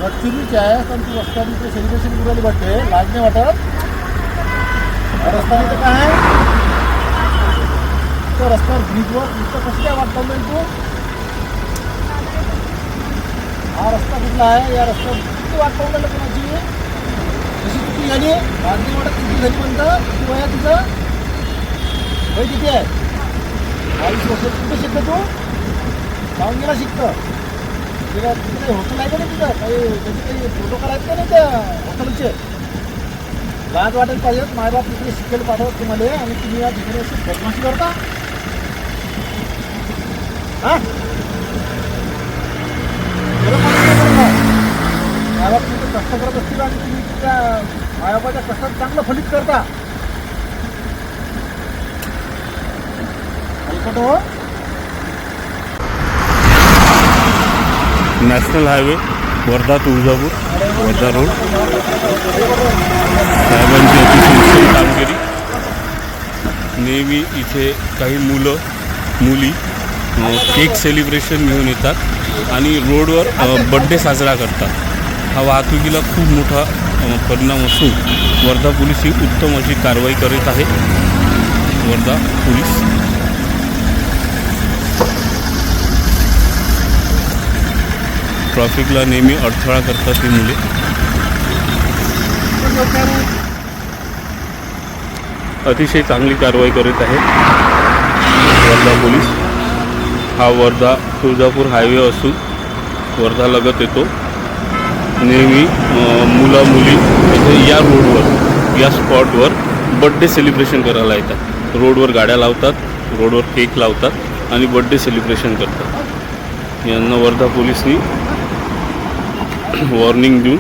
ॲक्च्युलीच आहे पण तू रस्त्याने ते सेलिब्रेशन करू राहिली वाटते, लाज नाही वाटत? रस्त्याने तर काय आहे तो रस्त्यावर ब्रिजवर नुसतं कसं काय वाटतं नाही तू? हा रस्ता कुठला आहे? या रस्त्यावर किती वाट पाहून राहिलं कोणाची? कशी चुकी झाली? लाज नाही वाटत चुकी झाली म्हणतं? किती वय आहे तुझं? वय किती आहे? 22 वर्ष. कुठं शिकतो तू? पाहुणेला शिकतं. तिला तिथे काही हॉटेल आहे का नाही तिथं? त्याचे काही फोटो काढायचे का नाही त्या हॉटेलचे? लाज वाटायला पाहिजे. मायबाप तिकडे शिकायला पाठवत तुम्हाला आणि तुम्ही या ठिकाणी अशी बदमाशी करता? हां मायबाप तिथे कष्ट करत असतील आणि तुम्ही त्या मायबापाच्या कष्टात चांगलं फलित करता. ऐकत हो. National highway Wardha Tuljapur Wardha road. साहेबांची अतिशय उत्तम कामगिरी. नेहमी इथे काही मुली केक सेलिब्रेशन घेऊन येतात आणि रोडवर बड्डे साजरा करतात. हा वाहतुकीला खूप मोठा परिणाम असून वर्धा पोलीस ही उत्तम अशी कारवाई करीत आहे. वर्धा पोलीस ट्रॅफिकला नेहमी अडथळा करतात ही मुले. अतिशय चांगली कारवाई करीत आहे वर्धा पोलीस. हा वर्धा तुळजापूर हायवे असून वर्धालगत येतो. नेहमी मुली या रोडवर या स्पॉटवर बड्डे सेलिब्रेशन करायला येतात. रोडवर गाड्या लावतात, रोडवर केक लावतात आणि बड्डे सेलिब्रेशन करतात. यांना वर्धा पोलिसनी वॉर्निंग देऊन